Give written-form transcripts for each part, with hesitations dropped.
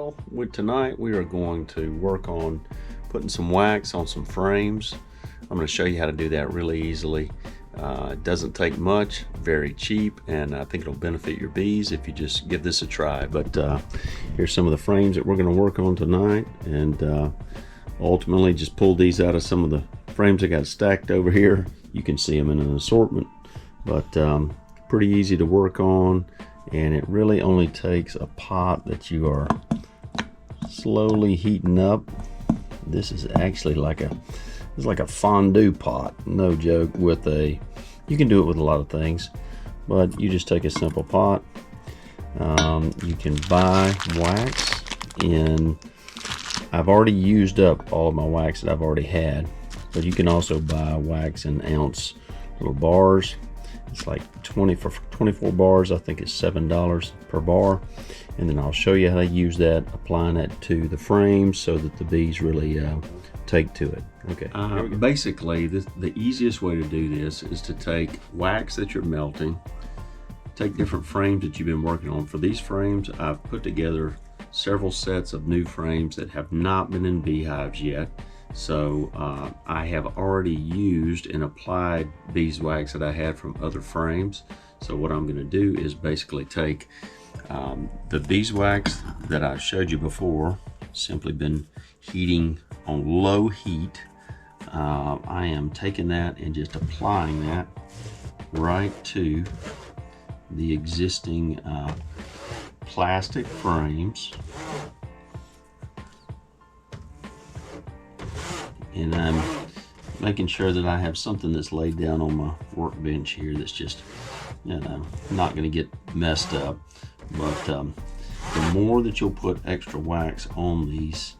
Well, with tonight we are going to work on putting some wax on some frames. I'm going to show you how to do that really easily. It doesn't take much, very cheap, and I think it'll benefit your bees if you just give this a try. But here's some of the frames that we're going to work on tonight, and ultimately just pulled these out of some of the frames I got stacked over here. You can see them in an assortment, but pretty easy to work on, and it really only takes a pot that you are slowly heating up. This is actually like a fondue pot, no joke. You can do it with a lot of things, but you just take a simple pot. You can buy wax in, I've already used up all of my wax that I've already had, but you can also buy wax in ounce little bars. It's like 24 bars, I think it's $7 per bar. And then I'll show you how to use that, applying it to the frames so that the bees really take to it. Okay. Basically, the easiest way to do this is to take wax that you're melting, take different frames that you've been working on. For these frames, I've put together several sets of new frames that have not been in beehives yet. So I have already used and applied beeswax that I had from other frames. So what I'm going to do is basically take the beeswax that I showed you before, simply been heating on low heat. I am taking that and just applying that right to the existing plastic frames. And I'm making sure that I have something that's laid down on my workbench here that's just, not going to get messed up. But the more that you'll put extra wax on these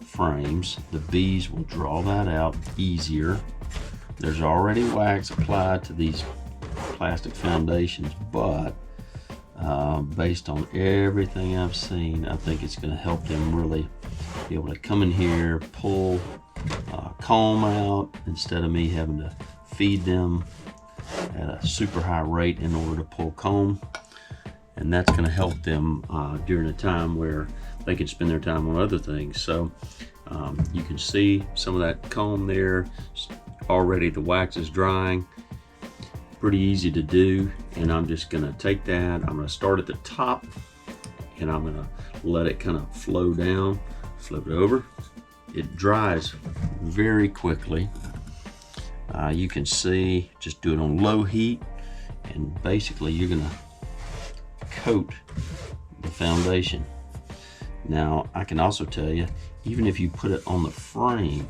frames, the bees will draw that out easier. There's already wax applied to these plastic foundations, but based on everything I've seen, I think it's going to help them really be able to come in here, pull comb out, instead of me having to feed them at a super high rate in order to pull comb. And that's going to help them during a time where they can spend their time on other things. So you can see some of that comb there. Already the wax is drying. Pretty easy to do. And I'm just going to take that. I'm going to start at the top, and I'm going to let it kind of flow down. Flip it over. It dries very quickly. You can see, just do it on low heat, and basically you're going to coat the foundation. Now I can also tell you, even if you put it on the frame,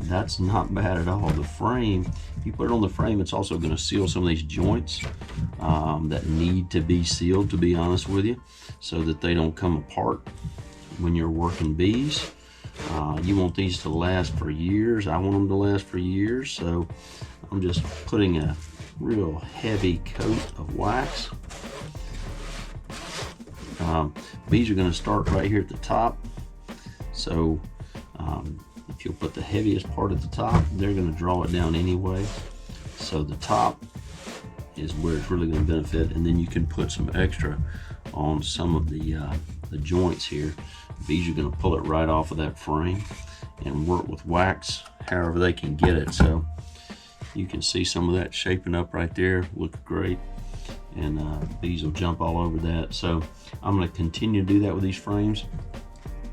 that's not bad at all. The frame, if you put it on the frame, it's also going to seal some of these joints that need to be sealed, to be honest with you, so that they don't come apart when you're working bees. You want these to last for years. I want them to last for years, so I'm just putting a real heavy coat of wax. Bees are going to start right here at the top, so if you'll put the heaviest part at the top, they're going to draw it down anyway. So the top is where it's really going to benefit, and then you can put some extra on some of the joints here. Bees are going to pull it right off of that frame and work with wax however they can get it. So you can see some of that shaping up right there, look great, and bees will jump all over that. So I'm going to continue to do that with these frames.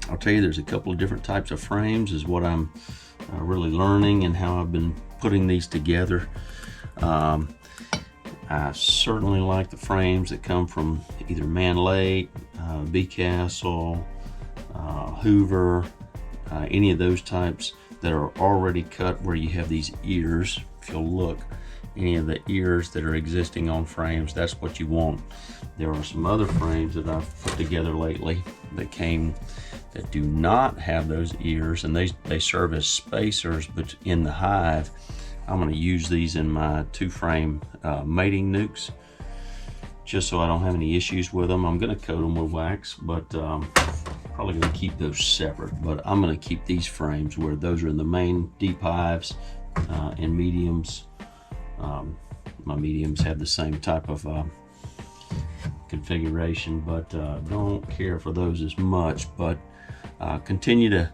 I'll tell you, there's a couple of different types of frames is what I'm really learning, and how I've been putting these together. I certainly like the frames that come from either Man Lake, Bee Castle, Hoover, any of those types that are already cut, where you have these ears. If you'll look, any of the ears that are existing on frames, that's what you want. There are some other frames that I've put together lately that do not have those ears, and they serve as spacers, but in the hive. I'm going to use these in my 2-frame mating nukes, just so I don't have any issues with them. I'm going to coat them with wax, but probably going to keep those separate. But I'm going to keep these frames where those are in the main deep hives and mediums. My mediums have the same type of configuration, but don't care for those as much. But continue to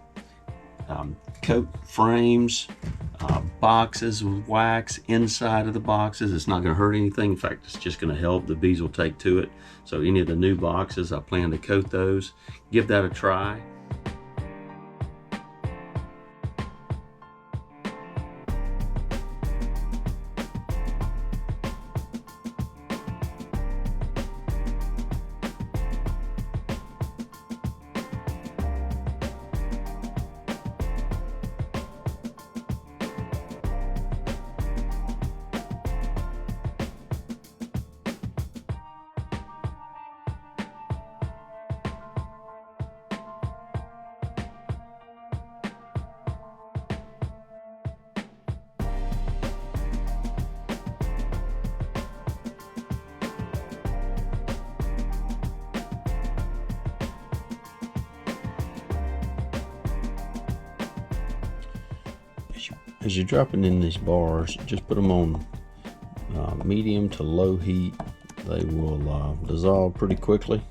coat frames, boxes with wax inside of the boxes. It's not going to hurt anything. In fact, it's just going to help. The bees will take to it. So any of the new boxes, I plan to coat those. Give that a try. As you're dropping in these bars, just put them on medium to low heat. They will dissolve pretty quickly.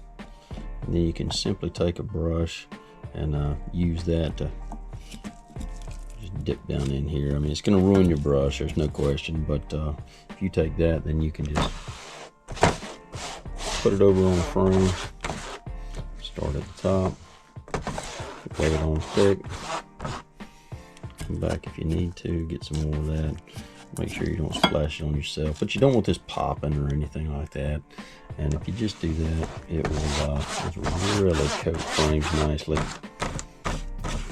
And then you can simply take a brush and use that to just dip down in here. I mean, it's going to ruin your brush, there's no question, but if you take that, then you can just put it over on the frame. Start at the top, lay it on thick. Back if you need to, get some more of that. Make sure you don't splash it on yourself, but you don't want this popping or anything like that. And if you just do that, it will really coat frames nicely.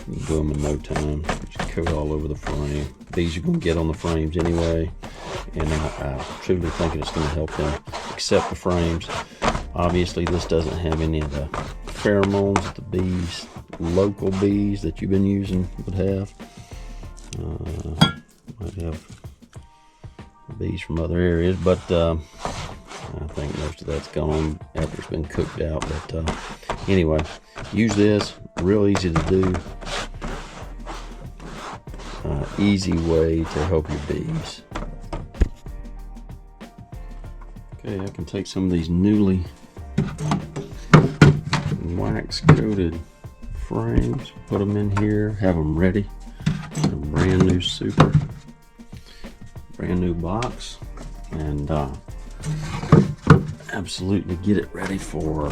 You can do them in no time. Just coat all over the frame. These you're going to get on the frames anyway, and I truly think it's going to help them accept the frames. Obviously, this doesn't have any of the pheromones that the bees, local bees that you've been using, would have. Might have bees from other areas, but I think most of that's gone after it's been cooked out. But anyway, use this. Real easy to do. Easy way to help your bees. Okay, I can take some of these newly wax coated frames, put them in here, have them ready. A brand new super, brand new box, and absolutely get it ready for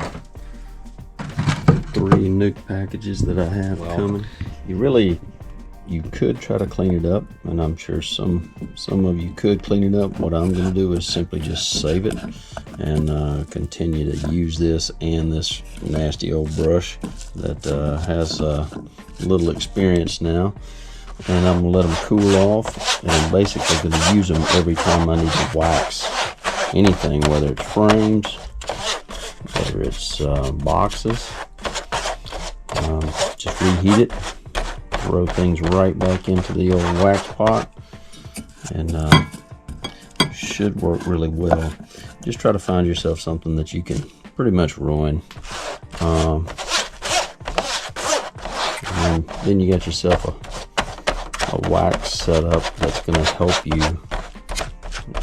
3 nuke packages that I have coming. You could try to clean it up, and I'm sure some of you could clean it up. What I'm going to do is simply just save it and continue to use this and this nasty old brush that has little experience now. And I'm going to let them cool off, and I'm basically going to use them every time I need to wax anything, whether it's frames, whether it's boxes. Just reheat it, throw things right back into the old wax pot, and should work really well. Just try to find yourself something that you can pretty much ruin. And then you got yourself a wax setup that's going to help you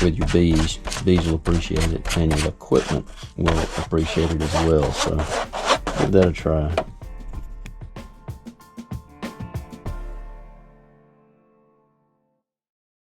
with your bees. Bees will appreciate it, and your equipment will appreciate it as well. So give that a try.